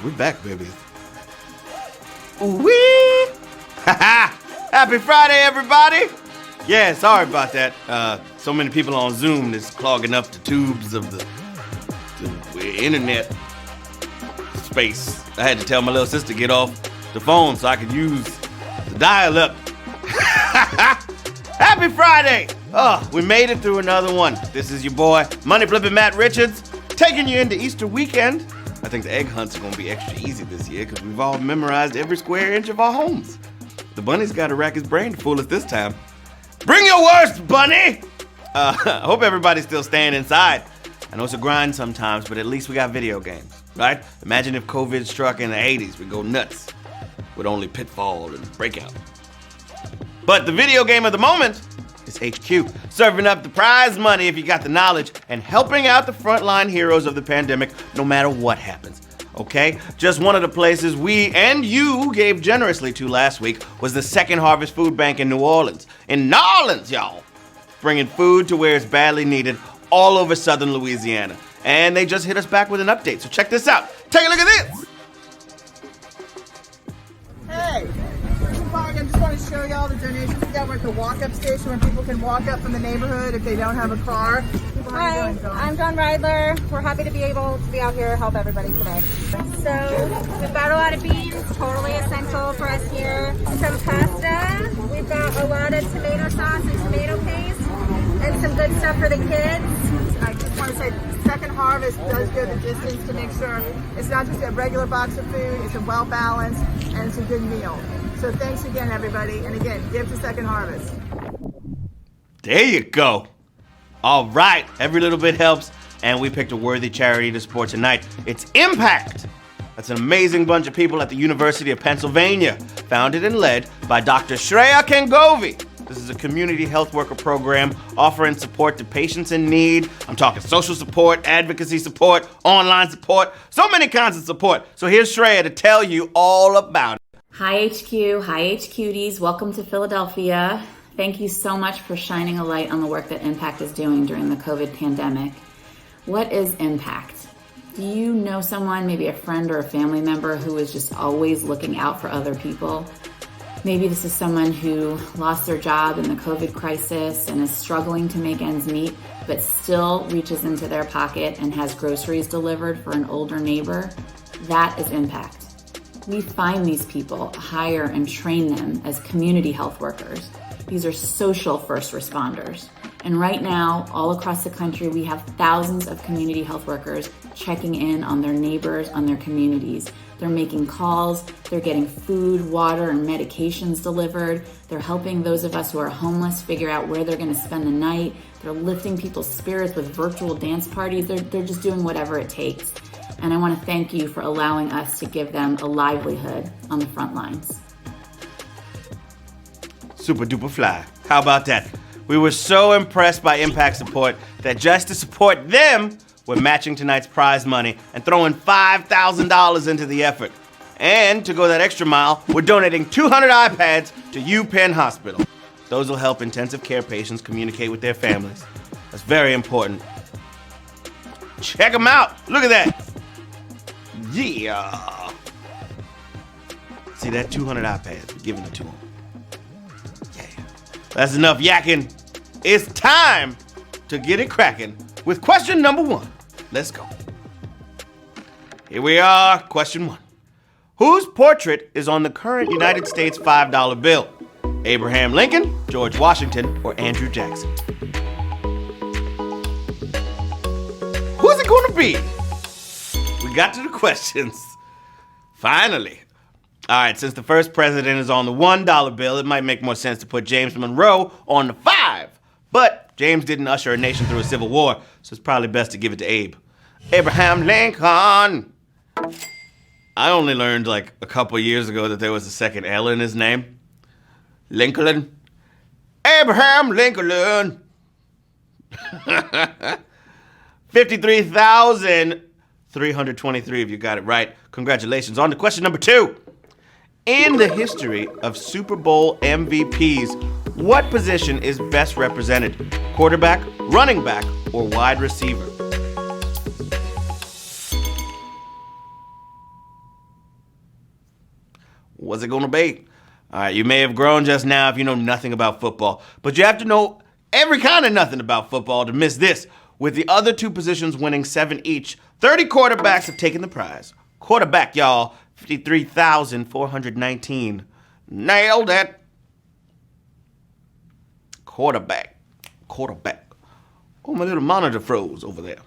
live. We back, baby. Ooh-wee! Ha-ha! Happy Friday, everybody! Yeah, sorry about that. So many people on Zoom is clogging up the tubes of the internet space. I had to tell my little sister to get off the phone so I could use the dial-up. Happy Friday! Oh, we made it through another one. This is your boy, Money Flippin' Matt Richards, taking you into Easter weekend. I think the egg hunts are going to be extra easy this year because we've all memorized every square inch of our homes. The bunny's got to rack his brain to fool us this time. Bring your worst, bunny! I hope everybody's still staying inside. I know it's a grind sometimes, but at least we got video games, right? Imagine if COVID struck in the 80s. We'd go nuts with only Pitfall and Breakout. But the video game of the moment is HQ, serving up the prize money if you got the knowledge and helping out the frontline heroes of the pandemic no matter what happens, okay? Just one of the places we and you gave generously to last week was the Second Harvest Food Bank in New Orleans. In New Orleans, y'all! Bringing food to where it's badly needed all over southern Louisiana. And they just hit us back with an update, so check this out. Take a look at this! Hey! I just want to show y'all the donations we got. We're at the walk-up station where people can walk up from the neighborhood if they don't have a car. Hi, I'm John Reidler. We're happy to be able to be out here and help everybody today. So we've got a lot of beans, totally essential for us here. Some pasta. We've got a lot of tomato sauce and tomato paste, and some good stuff for the kids. I just want to say Second Harvest does go the distance to make sure it's not just a regular box of food, it's a well-balanced and it's a good meal. So thanks again, everybody. And again, give to Second Harvest. There you go. All right, every little bit helps, and we picked a worthy charity to support tonight. It's Impact. That's an amazing bunch of people at the University of Pennsylvania, founded and led by Dr. Shreya Kengovi. This is a community health worker program offering support to patients in need. I'm talking social support, advocacy support, online support, so many kinds of support. So here's Shreya to tell you all about it. Hi HQ, hi HQties, welcome to Philadelphia. Thank you so much for shining a light on the work that Impact is doing during the COVID pandemic. What is Impact? Do you know someone, maybe a friend or a family member, who is just always looking out for other people? Maybe this is someone who lost their job in the COVID crisis and is struggling to make ends meet, but still reaches into their pocket and has groceries delivered for an older neighbor. That is Impact. We find these people, hire and train them as community health workers. These are social first responders. And right now, all across the country, we have thousands of community health workers checking in on their neighbors, on their communities. They're making calls, they're getting food, water, and medications delivered. They're helping those of us who are homeless figure out where they're gonna spend the night. They're lifting people's spirits with virtual dance parties. They're just doing whatever it takes. And I want to thank you for allowing us to give them a livelihood on the front lines. Super duper fly. How about that? We were so impressed by Impact support that just to support them, we're matching tonight's prize money and throwing $5,000 into the effort. And to go that extra mile, we're donating 200 iPads to UPenn Hospital. Those will help intensive care patients communicate with their families. That's very important. Check them out. Look at that. Yeah. See that 200 iPads? We're giving it to them. Yeah. That's enough yakking. It's time to get it cracking with question number 1. Let's go. Here we are, question 1. Whose portrait is on the current United States $5 bill? Abraham Lincoln, George Washington, or Andrew Jackson? Who's it gonna be? We got to the questions. Finally. All right, since the first president is on the $1 bill, it might make more sense to put James Monroe on the 5. But James didn't usher a nation through a civil war, so it's probably best to give it to Abe. Abraham Lincoln. I only learned like a couple years ago that there was a second L in his name. Lincoln. Abraham Lincoln. 53,323 if you got it right. Congratulations. On to question number 2. In the history of Super Bowl MVPs, what position is best represented? Quarterback, running back, or wide receiver? What's it going to be? All right, you may have grown just now if you know nothing about football, but you have to know every kind of nothing about football to miss this. With the other two positions winning 7 each, 30 quarterbacks have taken the prize. Quarterback, y'all, 53,419. Nailed it. Quarterback. Oh, my little monitor froze over there.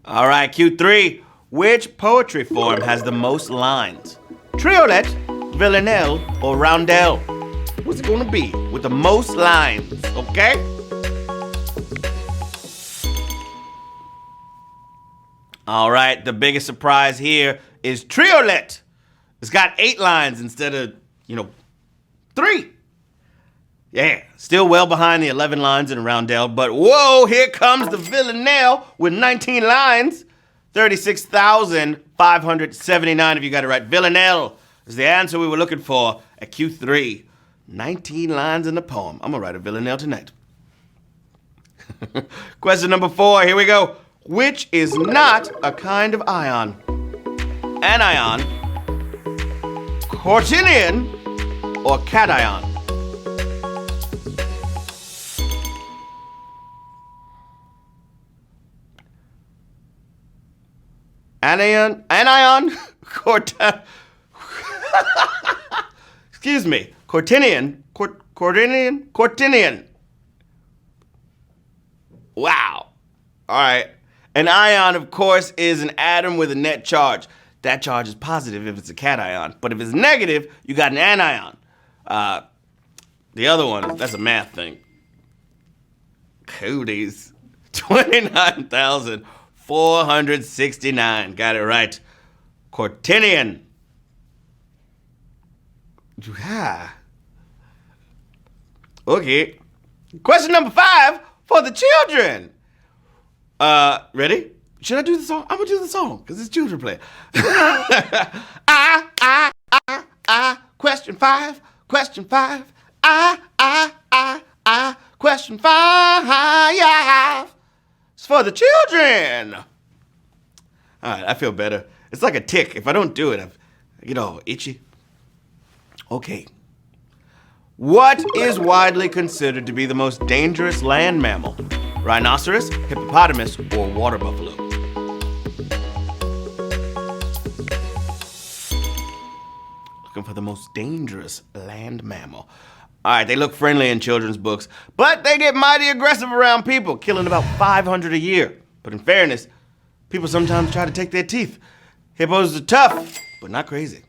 All right, Q3. Which poetry form has the most lines? Triolet, villanelle, or roundel? What's it going to be with the most lines, okay? All right, the biggest surprise here is triolet. It's got 8 lines instead of, 3. Yeah, still well behind the 11 lines in a roundel, but whoa, here comes the villanelle with 19 lines. 36,579 if you got it right. Villanelle is the answer we were looking for at Q3. 19 lines in the poem. I'm going to write a villanelle tonight. Question number 4, here we go. Which is not a kind of ion? Anion, Cortinian, or cation? Anion, excuse me, Cortinian. Wow. All right. An ion, of course, is an atom with a net charge. That charge is positive if it's a cation, but if it's negative, you got an anion. The other one, that's a math thing. Cooties. 29,469. Got it right. Cortinian. Yeah. Okay. Question number 5 for the children. Ready? Should I do the song? I'm gonna do the song because it's children play. Question 5. Question 5. Question 5. It's for the children. All right, I feel better. It's like a tick. If I don't do it, I get all itchy. Okay. What is widely considered to be the most dangerous land mammal? Rhinoceros, hippopotamus, or water buffalo? Looking for the most dangerous land mammal. All right, they look friendly in children's books, but they get mighty aggressive around people, killing about 500 a year. But in fairness, people sometimes try to take their teeth. Hippos are tough, but not crazy.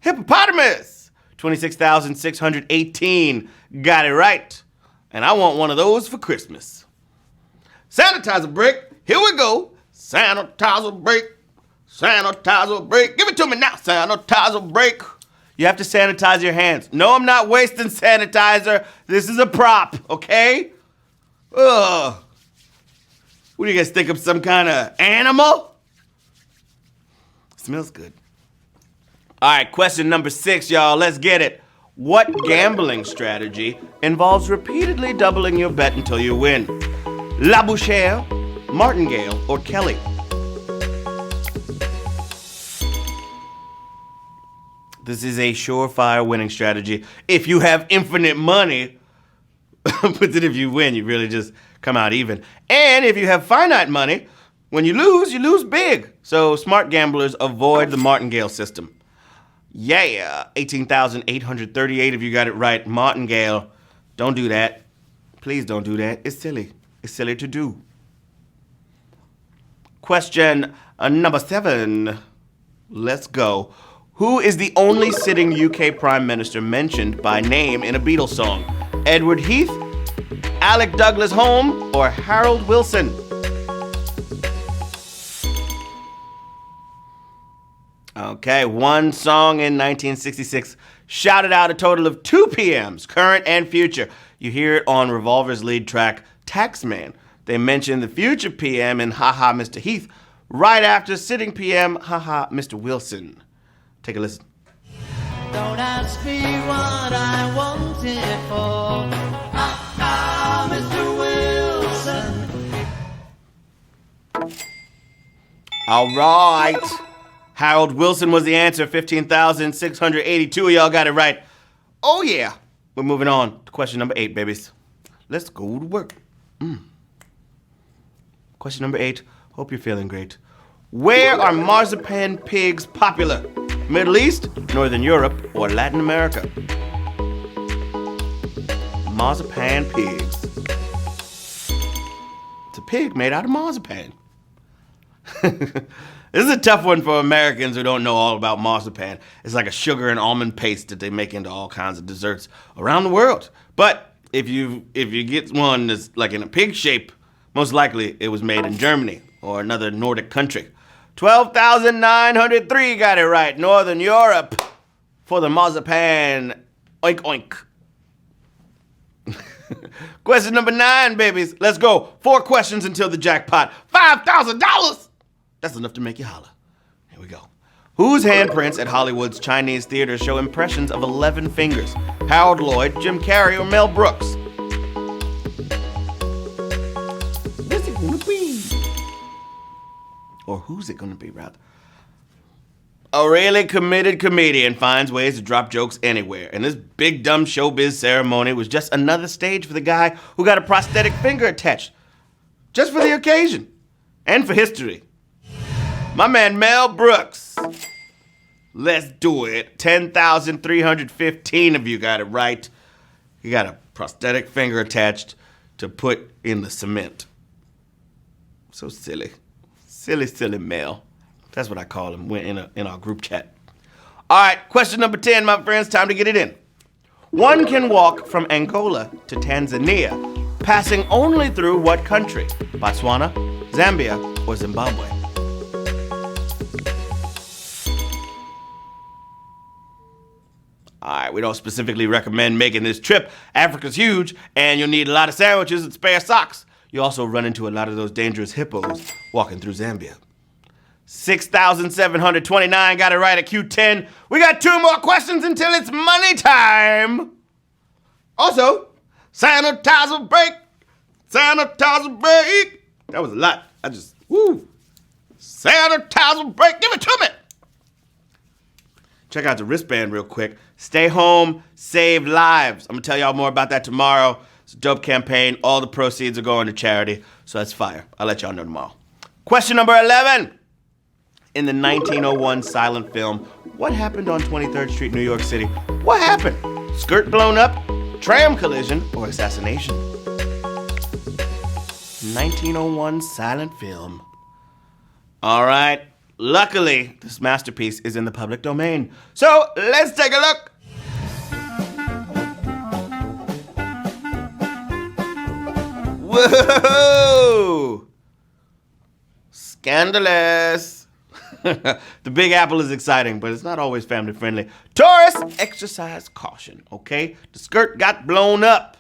Hippopotamus! 26,618. Got it right. And I want one of those for Christmas. Sanitizer break. Here we go. Sanitizer break. Sanitizer break. Give it to me now. Sanitizer break. You have to sanitize your hands. No, I'm not wasting sanitizer. This is a prop, okay? Ugh. What do you guys think of, some kind of animal? Smells good. All right, question number 6, y'all. Let's get it. What gambling strategy involves repeatedly doubling your bet until you win? Labouchere, Martingale, or Kelly? This is a surefire winning strategy. If you have infinite money, but then if you win, you really just come out even. And if you have finite money, when you lose big. So smart gamblers avoid the martingale system. Yeah, 18,838 if you got it right. Martingale, don't do that. Please don't do that. It's silly. It's silly to do. Question number 7. Let's go. Who is the only sitting UK Prime Minister mentioned by name in a Beatles song? Edward Heath, Alec Douglas Home, or Harold Wilson? Okay, one song in 1966 shouted out a total of 2 PMs, current and future. You hear it on Revolver's lead track, Taxman. They mention the future PM in Haha Mr. Heath, right after sitting PM, Haha Mr. Wilson. Take a listen. Don't ask me what I want it for. Mr. Wilson. All right. Harold Wilson was the answer. 15,682 of y'all got it right. Oh, yeah. We're moving on to question number 8, babies. Let's go to work. Question number 8. Hope you're feeling great. Where are marzipan pigs popular? Middle East, Northern Europe, or Latin America? Marzipan pigs. It's a pig made out of marzipan. This is a tough one for Americans who don't know all about marzipan. It's like a sugar and almond paste that they make into all kinds of desserts around the world. But if you get one that's like in a pig shape, most likely it was made in Germany or another Nordic country. 12,903 got it right. Northern Europe for the marzipan. Oink, oink. Question number 9, babies. Let's go. 4 questions until the jackpot. $5,000. That's enough to make you holler. Here we go. Whose handprints at Hollywood's Chinese theater show impressions of 11 fingers? Harold Lloyd, Jim Carrey, or Mel Brooks? What's it gonna be? Or who's it gonna be, rather? A really committed comedian finds ways to drop jokes anywhere, and this big dumb showbiz ceremony was just another stage for the guy who got a prosthetic finger attached. Just for the occasion. And for history. My man Mel Brooks. Let's do it. 10,315 of you got it right. He got a prosthetic finger attached to put in the cement. So silly. Silly, silly Mel. That's what I call him in our group chat. All right, question number 10, my friends. Time to get it in. One can walk from Angola to Tanzania, passing only through what country? Botswana, Zambia, or Zimbabwe? All right, we don't specifically recommend making this trip. Africa's huge, and you'll need a lot of sandwiches and spare socks. You also run into a lot of those dangerous hippos walking through Zambia. 6,729 got it right at Q10. We got 2 more questions until it's money time. Also, sanitizer break. Sanitizer break. That was a lot. Sanitizer break. Give it to me. Check out the wristband real quick. Stay home, save lives. I'm going to tell y'all more about that tomorrow. It's a dope campaign. All the proceeds are going to charity, so that's fire. I'll let y'all know tomorrow. Question number 11. In the 1901 silent film, what happened on 23rd Street, New York City? What happened? Skirt blown up, tram collision, or assassination? 1901 silent film. All right. Luckily, this masterpiece is in the public domain. So, let's take a look. Whoa! Scandalous. The Big Apple is exciting, but it's not always family friendly. Tourists, exercise caution, okay? The skirt got blown up.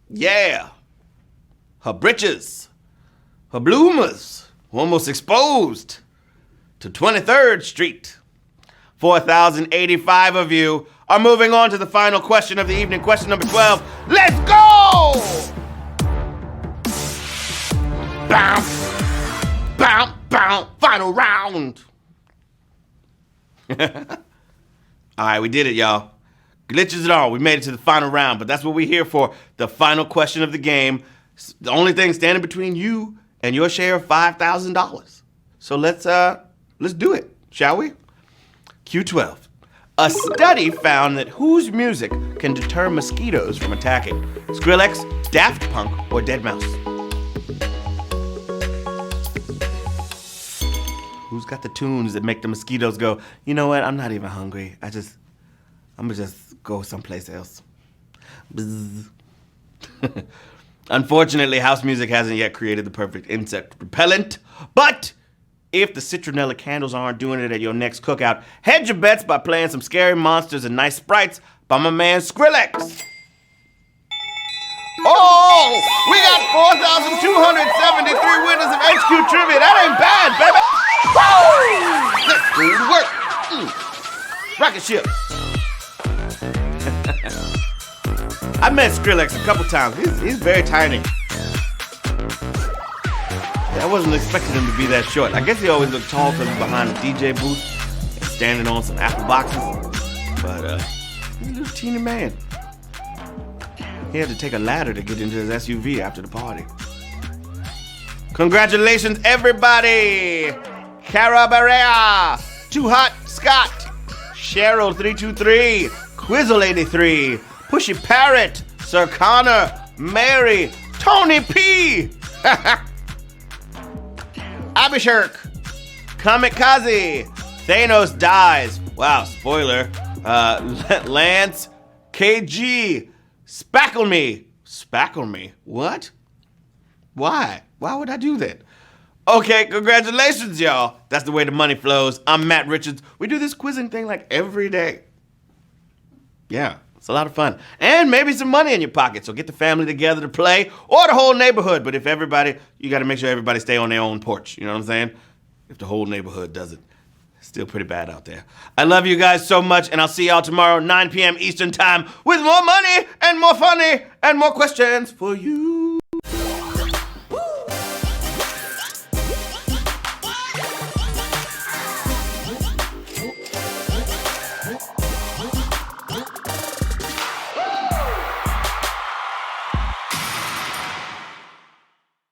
Yeah. Her britches, her bloomers, almost exposed to 23rd Street. 4,085 of you are moving on to the final question of the evening, question number 12. Let's go! Bounce, bounce, bounce, final round. All right, we did it, y'all. Glitches and all, we made it to the final round, but that's what we're here for, the final question of the game. The only thing standing between you and your share of $5,000. So let's do it, shall we? Q12. A study found that whose music can deter mosquitoes from attacking? Skrillex, Daft Punk, or Deadmau5? Who's got the tunes that make the mosquitoes go, you know what, I'm not even hungry. I'm gonna just go someplace else. Bzz. Unfortunately, house music hasn't yet created the perfect insect repellent, but if the citronella candles aren't doing it at your next cookout, hedge your bets by playing some Scary Monsters and Nice Sprites by my man Skrillex. Oh, we got 4,273 winners of HQ Trivia. That ain't bad, baby. Woo! Let's go to work. Rocket ship. I met Skrillex a couple times. He's very tiny. I wasn't expecting him to be that short. I guess he always looked tall because he's behind the DJ booth and standing on some apple boxes. But he's a little teeny man. He had to take a ladder to get into his SUV after the party. Congratulations, everybody! Cara Barea, Too Hot Scott, Cheryl 323, Quizzle 83, Pushy Parrot, Sir Connor, Mary, Tony P, Abishirk, Kamikaze, Thanos Dies. Wow, spoiler. Lance, KG, Spackle Me. Spackle Me? What? Why? Why would I do that? Okay, congratulations, y'all. That's the way the money flows. I'm Matt Richards. We do this quizzing thing like every day. Yeah, it's a lot of fun. And maybe some money in your pocket. So get the family together to play, or the whole neighborhood. But if everybody, you got to make sure everybody stay on their own porch. You know what I'm saying? If the whole neighborhood does it. Still pretty bad out there. I love you guys so much, and I'll see y'all tomorrow, 9 p.m. Eastern Time, with more money and more funny and more questions for you.